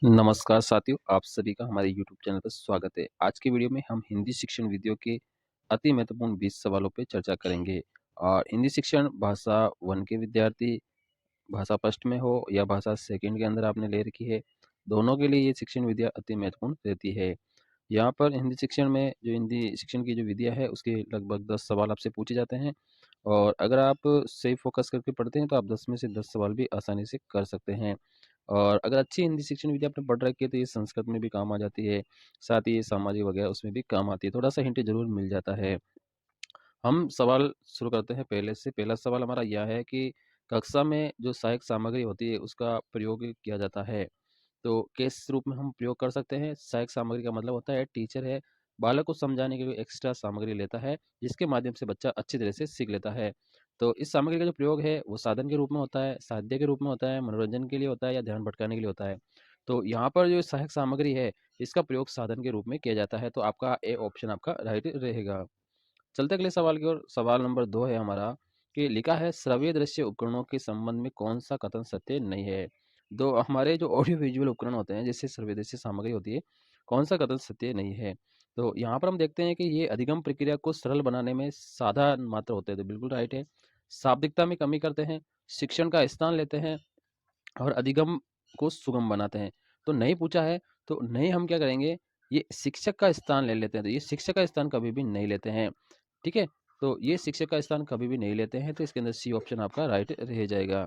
नमस्कार साथियों, आप सभी का हमारे YouTube चैनल पर स्वागत है। आज के वीडियो में हम हिंदी शिक्षण वीडियो के अति महत्वपूर्ण 20 सवालों पे चर्चा करेंगे। और हिंदी शिक्षण भाषा 1 के विद्यार्थी, भाषा फर्स्ट में हो या भाषा सेकंड के अंदर आपने ले रखी है, दोनों के लिए ये शिक्षण विद्या अति महत्वपूर्ण रहती है। यहाँ पर हिंदी शिक्षण में जो हिंदी शिक्षण की जो विधियाँ है उसके लगभग 10 सवाल आपसे पूछे जाते हैं। और अगर आप सही फ़ोकस करके पढ़ते हैं तो आप 10 में से 10 सवाल भी आसानी से कर सकते हैं। और अगर अच्छी हिंदी शिक्षण विधि आपने पढ़ रखी है तो ये संस्कृत में भी काम आ जाती है, साथ ही सामाजिक वगैरह उसमें भी काम आती है, थोड़ा-सा हिंट ज़रूर मिल जाता है। हम सवाल शुरू करते हैं पहले से। पहला सवाल हमारा यह है कि कक्षा में जो सहायक सामग्री होती है उसका प्रयोग किया जाता है। तो किस रूप में हम प्रयोग कर सकते हैं? सहायक सामग्री का मतलब होता है टीचर है, बालक को समझाने के लिए एक्स्ट्रा सामग्री लेता है, जिसके माध्यम से बच्चा अच्छी तरह से सीख लेता है। तो इस सामग्री का जो प्रयोग है वो साधन के रूप में होता है, साध्य के रूप में होता है, मनोरंजन के लिए होता है या ध्यान भटकाने के लिए होता है। तो यहाँ पर जो सहायक सामग्री है, इसका प्रयोग साधन के रूप में किया जाता है, तो आपका ए ऑप्शन आपका राइट रहेगा। चलते अगले सवाल की ओर। सवाल नंबर 2 है हमारा कि लिखा है श्रव्य दृश्य उपकरणों के संबंध में कौन सा कथन सत्य नहीं है। दो हमारे जो ऑडियो विजुअल उपकरण होते हैं जैसे श्रव्य दृश्य सामग्री होती है, कौन सा कथन सत्य नहीं है। तो यहाँ पर हम देखते हैं कि ये अधिगम प्रक्रिया को सरल बनाने में साधन मात्र होते हैं, तो बिल्कुल राइट है। शाब्दिकता में कमी करते हैं, शिक्षण का स्थान लेते हैं और अधिगम को सुगम बनाते हैं। तो नहीं पूछा है, तो नहीं हम क्या करेंगे, ये शिक्षक का स्थान ले लेते हैं, तो ये शिक्षक का स्थान कभी भी नहीं लेते हैं। ठीक है? तो ये शिक्षक का स्थान कभी भी नहीं लेते हैं, तो इसके अंदर सी ऑप्शन आपका राइट रह जाएगा।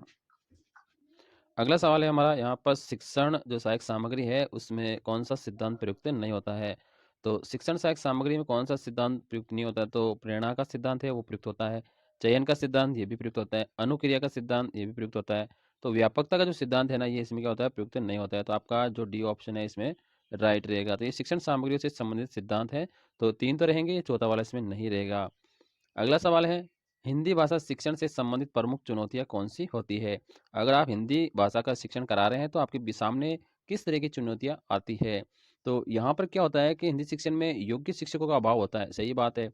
अगला सवाल है हमारा, यहाँ पर शिक्षण जो सहायक सामग्री है, उसमें कौन-सा सिद्धांत प्रयुक्त नहीं होता है? तो शिक्षण सहायक सामग्री में कौन-सा सिद्धांत प्रयुक्त नहीं होता है? तो प्रेरणा का सिद्धांत है, वो प्रयुक्त होता है। चयन का सिद्धांत, ये भी प्रयुक्त होता है। अनुक्रिया का सिद्धांत, ये भी प्रयुक्त होता है। तो व्यापकता का जो सिद्धांत है ना, ये इसमें क्या होता है, प्रयुक्त नहीं होता है। तो आपका जो डी ऑप्शन है इसमें राइट रहेगा। तो ये शिक्षण सामग्रियों से संबंधित सिद्धांत है, तो 3 तो रहेंगे, चौथा वाला इसमें नहीं रहेगा। अगला सवाल है, हिंदी भाषा शिक्षण से संबंधित प्रमुख चुनौतियाँ कौन-सी होती है? अगर आप हिंदी भाषा का शिक्षण करा रहे हैं, तो आपके सामने किस तरह की चुनौतियाँ आती है? तो यहाँ पर क्या होता है कि हिंदी शिक्षण में योग्य शिक्षकों का अभाव होता है, सही बात है,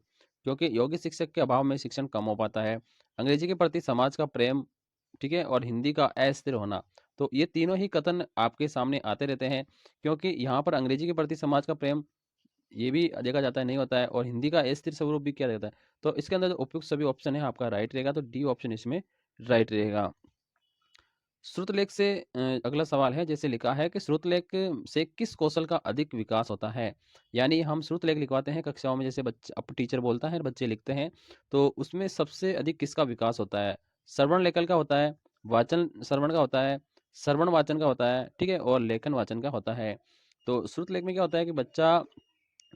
क्योंकि योग्य शिक्षक के अभाव में शिक्षण कम हो पाता है। अंग्रेजी के प्रति समाज का प्रेम, ठीक है, और हिंदी का अस्थिर होना, तो ये तीनों ही कथन आपके सामने आते रहते हैं, क्योंकि यहाँ पर अंग्रेजी के प्रति समाज का प्रेम ये भी देखा जाता है नहीं होता है, और हिंदी का अस्थिर स्वरूप भी क्या रहता है। तो इसके अंदर जो उपयुक्त सभी ऑप्शन है आपका राइट रहेगा, तो डी ऑप्शन इसमें राइट रहेगा। श्रुतलेख से अगला सवाल है, जैसे लिखा है कि श्रुतलेख से किस कौशल का अधिक विकास होता है? यानी हम श्रुतलेख लिखवाते हैं कक्षाओं में, जैसे बच्चे अब टीचर बोलता है, बच्चे लिखते हैं, तो उसमें सबसे अधिक किसका विकास होता है? श्रवण लेखन का होता है, वाचन श्रवण का होता है, श्रवण वाचन का होता है, ठीक है, और लेखन वाचन का होता है। तो श्रुतलेख में क्या होता है कि बच्चा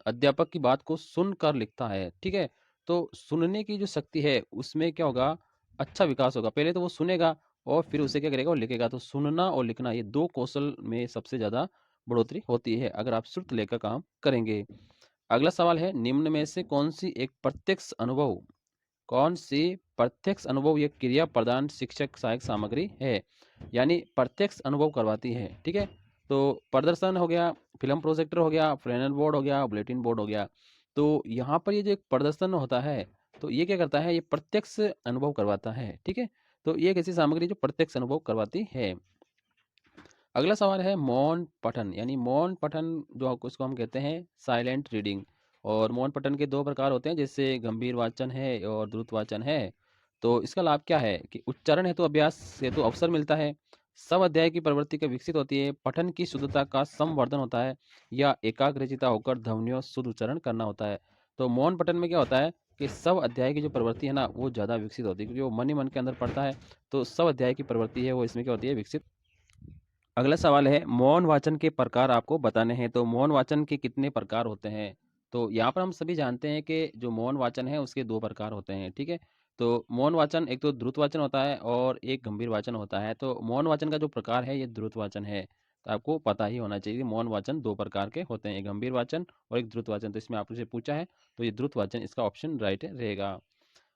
अध्यापक की बात को सुनकर लिखता है, ठीक है? तो सुनने की जो शक्ति है, उसमें क्या होगा, अच्छा विकास होगा। पहले तो वो सुनेगा और फिर उसे क्या करेगा, वो लिखेगा। तो सुनना और लिखना, ये 2 कौशल में सबसे ज़्यादा बढ़ोतरी होती है, अगर आप श्रुत लेकर काम करेंगे। अगला सवाल है, निम्न में से कौन-सी प्रत्यक्ष अनुभव या क्रिया प्रदान शिक्षक सहायक सामग्री है? यानी प्रत्यक्ष अनुभव करवाती है, ठीक है? तो प्रदर्शन हो गया, फिल्म प्रोजेक्टर हो गया, फ्लैनल बोर्ड हो गया, बुलेटिन बोर्ड हो गया। तो यहाँ पर ये जो एक प्रदर्शन होता है, तो ये क्या करता है, ये प्रत्यक्ष अनुभव करवाता है, ठीक है? तो ये एक ऐसी सामग्री जो प्रत्यक्ष अनुभव करवाती है। अगला सवाल है मौन पठन, यानी मौन पठन जो उसको हम कहते हैं साइलेंट रीडिंग। और मौन पठन के 2 प्रकार होते हैं, जैसे गंभीर वाचन है और द्रुत वाचन है। तो इसका लाभ क्या है कि उच्चारण हेतु अभ्यास हेतु अवसर मिलता है, सब अध्याय की प्रवृत्ति का विकसित होती है, पठन की शुद्धता का संवर्धन होता है, या एकाग्रचित्ता होकर ध्वनियों शुद्ध उच्चारण करना होता है। तो मौन पठन में क्या होता है कि सब अध्याय की जो प्रवृत्ति है ना, वो ज़्यादा विकसित होती है, क्योंकि वो मन ही मन के अंदर पढ़ता है, तो सब अध्याय की प्रवृत्ति है वो इसमें क्या होती है, विकसित। अगला सवाल है, मौन वाचन के प्रकार आपको बताने हैं। तो मौन वाचन के कितने प्रकार होते हैं? तो यहाँ पर हम सभी जानते हैं कि जो मौन वाचन है उसके 2 प्रकार होते हैं, ठीक है? तो मौन वाचन एक तो द्रुत वाचन होता है और एक गंभीर वाचन होता है। तो मौन वाचन का जो प्रकार है ये द्रुत वाचन है। तो आपको पता ही होना चाहिए कि मौन वाचन 2 प्रकार के होते हैं, एक गंभीर वाचन और एक द्रुत वाचन। तो इसमें आपसे पूछा है, तो ये द्रुत वाचन इसका ऑप्शन राइट रहेगा।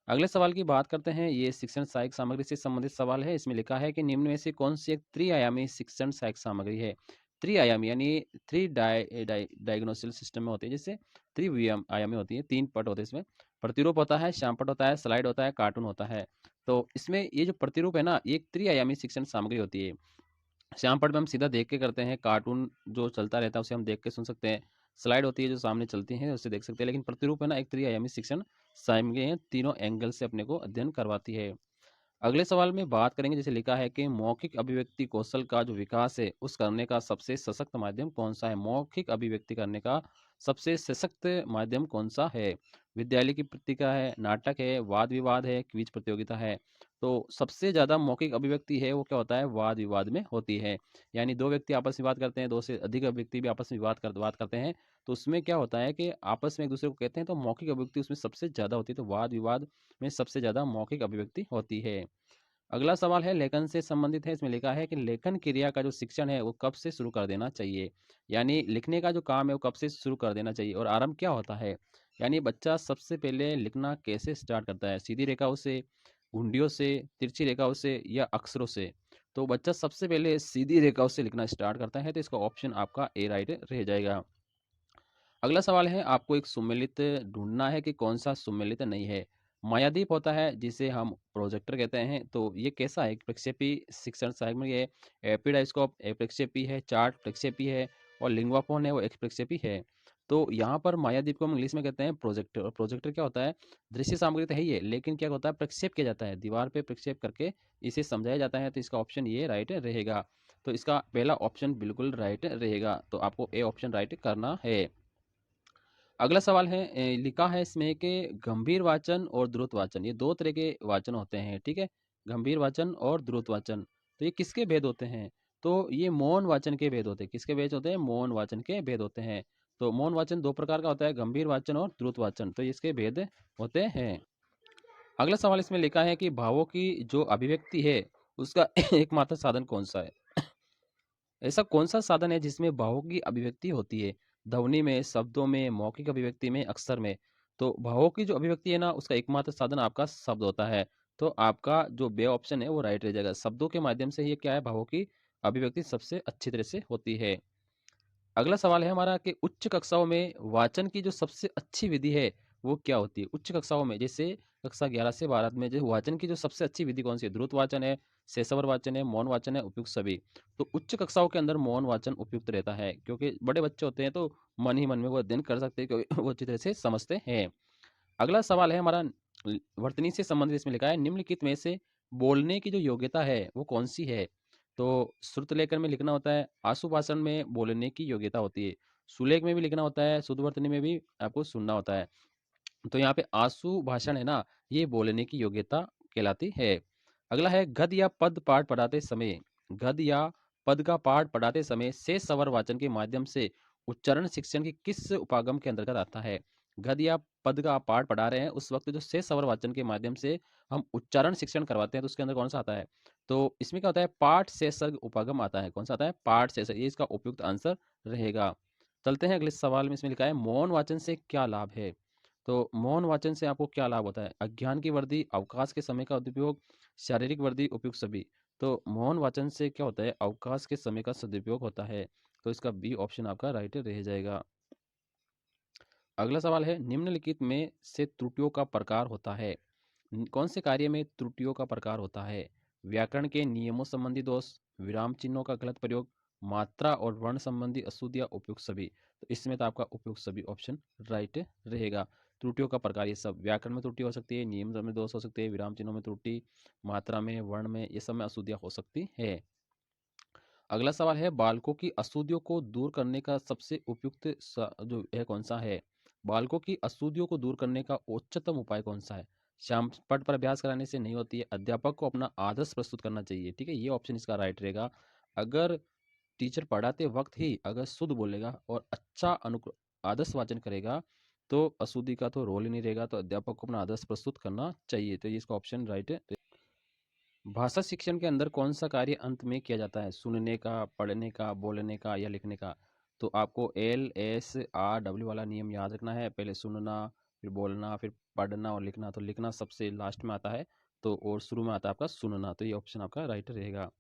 अगले सवाल की बात करते हैं, ये शिक्षण सहायक सामग्री से संबंधित सवाल है। इसमें लिखा है कि निम्न में से कौन सी एक त्रिआयामी शिक्षण सहायक सामग्री है? त्रिआयामी यानी थ्री डायग्नोसिल सिस्टम में होती है, जैसे त्रिवियम आयामी होती है, 3 पट होते हैं इसमें। प्रतिरूप होता है, श्यामपट होता है, स्लाइड होता है, कार्टून होता है। तो इसमें ये जो प्रतिरूप है ना, ये एक त्रिआयामी शिक्षण सामग्री होती है। श्यामपट में हम सीधा देख के करते हैं, कार्टून जो चलता रहता है उसे हम देख के सुन सकते हैं, स्लाइड होती है जो सामने चलती है उसे देख सकते हैं, लेकिन प्रतिरूप है ना एक त्रिआयामी शिक्षण सामने तीनों एंगल से अपने को अध्ययन करवाती है। अगले सवाल में बात करेंगे, जैसे लिखा है कि मौखिक अभिव्यक्ति कौशल का जो विकास है उस करने का सबसे सशक्त माध्यम कौन सा है? मौखिक अभिव्यक्ति करने का सबसे सशक्त माध्यम कौन सा है? विद्यालय की पत्रिका है, नाटक है, वाद विवाद है, क्विज प्रतियोगिता है। तो सबसे ज़्यादा मौखिक अभिव्यक्ति है वो क्या होता है? वाद विवाद में होती है। यानी दो व्यक्ति आपस में बात करते हैं, दो से अधिक व्यक्ति भी आपस में बात करते हैं, तो उसमें क्या होता है कि आपस में एक दूसरे को कहते हैं, तो मौखिक अभिव्यक्ति उसमें सबसे ज़्यादा होती है। तो वाद विवाद में सबसे ज़्यादा मौखिक अभिव्यक्ति होती है। अगला सवाल है लेखन से संबंधित है। इसमें लिखा है कि लेखन क्रिया का जो शिक्षण है वो कब से शुरू कर देना चाहिए? यानी लिखने का जो काम है वो कब से शुरू कर देना चाहिए और आरंभ क्या होता है? यानी बच्चा सबसे पहले लिखना कैसे स्टार्ट करता है? सीधी रेखाओं से, घुंडियों से, तिरछी रेखाओं से या अक्षरों से? तो बच्चा सबसे पहले सीधी रेखाओं से लिखना स्टार्ट करता है, तो इसका ऑप्शन आपका ए राइट रह जाएगा। अगला सवाल है, आपको एक सुमेलित ढूंढना है कि कौन सा सुमेलित नहीं है। मायादीप होता है जिसे हम प्रोजेक्टर कहते हैं, तो ये कैसा है? एक प्रक्षेपी शिक्षण सहायक में ये एपिडाइस्कोप एक प्रक्षेपी है, चार्ट प्रक्षेपी है और लिंग्वाफोन है वो एक प्रक्षेपी है। तो यहाँ पर मायादीप को हम इंग्लिश में कहते हैं प्रोजेक्टर। और प्रोजेक्टर क्या होता है? दृश्य सामग्री तो है ही है, लेकिन क्या होता है? प्रक्षेप किया जाता है, दीवार पे प्रक्षेप करके इसे समझाया जाता है। तो इसका ऑप्शन ये राइट रहेगा। तो इसका पहला ऑप्शन बिल्कुल राइट रहेगा, तो आपको ए ऑप्शन राइट करना है। अगला सवाल है, लिखा है इसमें कि गंभीर वाचन और द्रुत वाचन ये दो तरह के वाचन होते हैं, ठीक है? गंभीर वाचन और द्रुत वाचन, तो ये किसके भेद होते हैं? तो ये मौन वाचन के भेद होते हैं। किसके भेद होते हैं? मौन वाचन के भेद होते हैं। तो मौन वाचन दो प्रकार का होता है, गंभीर वाचन और द्रुत वाचन, तो इसके भेद होते हैं। अगला सवाल इसमें लिखा है कि भावों की जो अभिव्यक्ति है उसका एकमात्र साधन कौन सा है? ऐसा कौन सा साधन है जिसमें भावों की अभिव्यक्ति होती है? ध्वनि में, शब्दों में, मौखिक अभिव्यक्ति में, अक्षर में? तो भावों की जो अभिव्यक्ति है ना उसका एकमात्र साधन आपका शब्द होता है। तो आपका जो बे ऑप्शन है वो राइट रह जाएगा। शब्दों के माध्यम से ये क्या है? भावों की अभिव्यक्ति सबसे अच्छी तरह से होती है। अगला सवाल है हमारा कि उच्च कक्षाओं में वाचन की जो सबसे अच्छी विधि है वो क्या होती है? उच्च कक्षाओं में, जैसे कक्षा 11 से 12 में जो वाचन की जो सबसे अच्छी विधि कौन सी है? द्रुत वाचन है, शेषावर वाचन है, मौन वाचन है, उपयुक्त सभी? तो उच्च कक्षाओं के अंदर मौन वाचन उपयुक्त रहता है, क्योंकि बड़े बच्चे होते हैं तो मन ही मन में वो अध्ययन कर सकते हैं, क्योंकि वो अच्छी तरह से समझते हैं। अगला सवाल है हमारा वर्तनी से संबंधित। इसमें लिखा है निम्नलिखित में से बोलने की जो योग्यता है वो कौन सी है? तो श्रुत लेखन में लिखना होता है, आशु भाषण में बोलने की योग्यता होती है, सुलेख में भी लिखना होता है, शुद्ध वर्तनी में भी आपको सुनना होता है। तो यहाँ पे आशु भाषण है ना, ये बोलने की योग्यता कहलाती है। अगला है गद्य या पद पाठ पढ़ाते समय, गद्य या पद का पाठ पढ़ाते समय शेष स्वर वाचन के माध्यम से उच्चारण शिक्षण की किस उपागम के अंतर्गत आता है? गद्य या पद का आप पाठ पढ़ा रहे हैं उस वक्त जो शेष स्वर वाचन के माध्यम से हम उच्चारण शिक्षण करवाते हैं, तो उसके अंदर कौन सा आता है? तो इसमें क्या होता है? पाठ शेष सर्ग उपागम आता है। कौन सा आता है? पाठ शेष सर्ग, ये इसका उपयुक्त आंसर रहेगा। चलते हैं अगले सवाल में। इसमें लिखा है मौन वाचन से क्या लाभ है? तो मौन वाचन से आपको क्या लाभ होता है? अज्ञान की वृद्धि, अवकाश के समय का सदुपयोग, शारीरिक वृद्धि, उपयुक्त सभी? तो मौन वाचन से क्या होता है? अवकाश के समय का सदुपयोग होता है, तो इसका बी ऑप्शन आपका राइट रह जाएगा। अगला सवाल है निम्नलिखित में से त्रुटियों का प्रकार होता है? कौन से कार्य में त्रुटियों का प्रकार होता है? व्याकरण के नियमों संबंधी दोष, विराम चिन्हों का गलत प्रयोग, मात्रा और वर्ण संबंधी अशुद्ध या उपयुक्त सभी? तो इसमें तो आपका उपयुक्त सभी ऑप्शन राइट रहेगा। त्रुटियों का प्रकार ये सब, व्याकरण में त्रुटि हो सकती है, नियम में दोष हो सकते हैं, विराम चिन्हों में त्रुटि, मात्रा में, वर्ण में, ये सब में अशुद्धियाँ हो सकती है। अगला सवाल है बालकों की अशुद्धियों को दूर करने का सबसे उपयुक्त जो है कौन सा है? बालकों की अशुद्धियों को दूर करने का उच्चतम उपाय कौन सा है? शाम पट पर अभ्यास कराने से नहीं होती है, अध्यापक को अपना आदर्श प्रस्तुत करना चाहिए, ठीक है? ये ऑप्शन इसका राइट रहेगा। अगर टीचर पढ़ाते वक्त ही अगर शुद्ध बोलेगा और अच्छा आदर्श वाचन करेगा तो अशुद्धि का तो रोल ही नहीं रहेगा, तो अध्यापक को अपना आदर्श प्रस्तुत करना चाहिए, तो ये इसका ऑप्शन राइट है। भाषा शिक्षण के अंदर कौन सा कार्य अंत में किया जाता है? सुनने का, पढ़ने का, बोलने का या लिखने का? तो आपको LSRW वाला नियम याद रखना है। पहले सुनना, फिर बोलना, फिर पढ़ना और लिखना। तो लिखना सबसे लास्ट में आता है, तो और शुरू में आता है आपका सुनना, तो ये ऑप्शन आपका राइट रहेगा।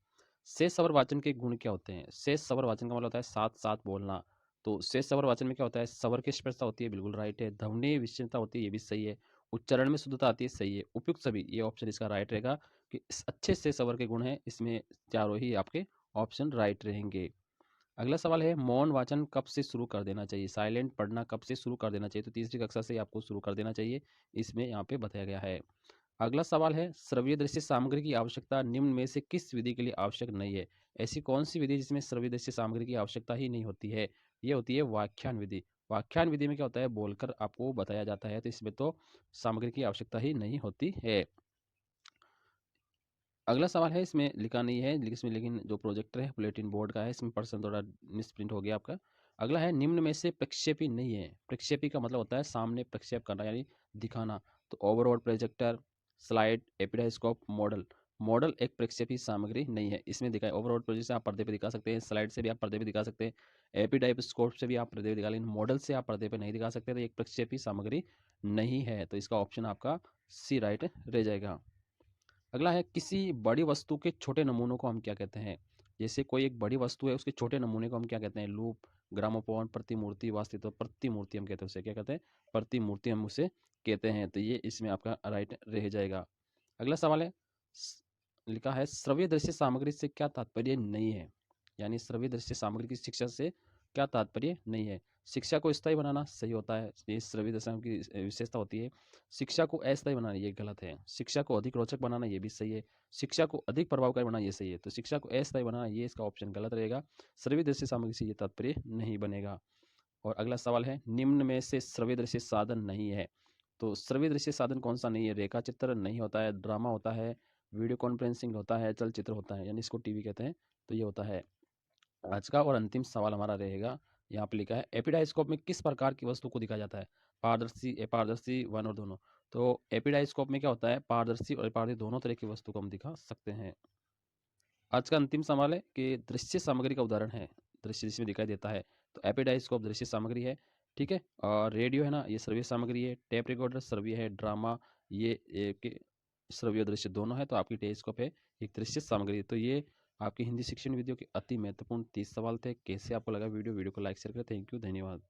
शेष स्वर वाचन के गुण क्या होते हैं? शेष स्वर वाचन का मतलब होता है साथ साथ बोलना। तो शेष स्वर वाचन में क्या होता है? स्वर की स्पष्टता होती है, बिल्कुल राइट है। ध्वनि विशिष्टता होती है, ये भी सही है। उच्चारण में शुद्धता आती है, सही है। उपयुक्त सभी, ये ऑप्शन इसका राइट रहेगा कि अच्छे से स्वर के गुण हैं इसमें, चारों ही आपके ऑप्शन राइट रहेंगे। अगला सवाल है मौन वाचन कब से शुरू कर देना चाहिए, साइलेंट पढ़ना कब से शुरू कर देना चाहिए, तो तीसरी कक्षा से आपको शुरू कर देना चाहिए, इसमें यहाँ पे बताया गया है। अगला सवाल है श्रव्य दृश्य सामग्री की आवश्यकता निम्न में से किस विधि के लिए आवश्यक नहीं है, ऐसी कौन सी विधि जिसमें श्रव्य दृश्य सामग्री की आवश्यकता ही नहीं होती है, ये होती है व्याख्यान विधि। व्याख्यान विधि में क्या होता है, बोलकर आपको बताया जाता है, तो इसमें तो सामग्री की आवश्यकता ही नहीं होती है। अगला सवाल है, इसमें लिखा नहीं है लेकिन जो प्रोजेक्टर है बुलेटिन बोर्ड का है, इसमें पर्सन थोड़ा मिसप्रिंट हो गया आपका। अगला है निम्न में से प्रक्षेपी नहीं है, प्रक्षेपी का मतलब होता है सामने प्रक्षेप करना यानी दिखाना, तो overall projector, slide, epidiascope, model. Model एक प्रक्षेपी सामग्री नहीं है, इसमें दिखाए ओवरऑल प्रोजेक्ट से आप पर्दे पे दिखा सकते हैं, स्लाइड से भी आप पर्दे पे दिखा सकते हैं, एपिडाइस्कोप से भी आप पर्दे पे दिखा, लेकिन मॉडल से आप पर्दे पे नहीं दिखा सकते, तो एक प्रक्षेपी सामग्री नहीं है, तो इसका ऑप्शन आपका सी राइट रह जाएगा। अगला है किसी बड़ी वस्तु के छोटे नमूनों को हम क्या कहते हैं, जैसे कोई एक बड़ी वस्तु है उसके छोटे नमूने को हम क्या कहते हैं, लूप, ग्रामोफोन, प्रतिमूर्ति, वास्तविक प्रतिमूर्ति हम कहते हैं उसे, क्या कहते हैं, प्रतिमूर्ति हम उसे कहते हैं, तो ये इसमें आपका राइट रह जाएगा। अगला सवाल है लिखा है श्रव्य दृश्य सामग्री से क्या तात्पर्य नहीं है, यानी श्रव्य दृश्य सामग्री की शिक्षा से क्या तात्पर्य नहीं है। शिक्षा को स्थायी बनाना सही होता है, ये श्रव्य दृश्य की विशेषता होती है। शिक्षा को अस्थायी बनाना ये गलत है, शिक्षा को अधिक रोचक बनाना ये भी सही है, शिक्षा को अधिक प्रभावकारी बनाना ये सही है, तो शिक्षा को अस्थायी बनाना ये इसका ऑप्शन गलत रहेगा, श्रव्य दृश्य सामग्री से ये तात्पर्य नहीं बनेगा। और अगला सवाल है निम्न में से श्रव्य दृश्य साधन नहीं है, तो श्रव्य दृश्य साधन कौन सा नहीं है, रेखा चित्र नहीं होता है, ड्रामा होता है, वीडियो कॉन्फ्रेंसिंग होता है, चलचित्र होता है, यानी इसको टीवी कहते हैं, तो ये होता है। आज का और अंतिम सवाल हमारा रहेगा, यहाँ पे लिखा है एपिडाइस्कोप में किस प्रकार की वस्तु को दिखाया जाता है, पारदर्शी, अपारदर्शी, वन और दोनों। तो एपिडाइस्कोप में क्या होता है, पारदर्शी और अपारदर्शी दोनों तरह की वस्तु को हम दिखा सकते हैं। आज का अंतिम सवाल है कि दृश्य सामग्री का उदाहरण है, दृश्य जिसमें दिखाई देता है, तो एपिडाइस्कोप दृश्य सामग्री है, ठीक है। और रेडियो है ना, ये श्रव्य सामग्री है, टेप रिकॉर्डर श्रव्य है, ड्रामा ये एक श्रव्य दृश्य दोनों है, तो आपकी टेलीस्कोप है एक दृश्य सामग्री। तो ये आपकी हिंदी शिक्षण वीडियो के अति महत्वपूर्ण 30 सवाल थे। कैसे आपको लगा वीडियो को लाइक शेयर करें। थैंक यू, धन्यवाद।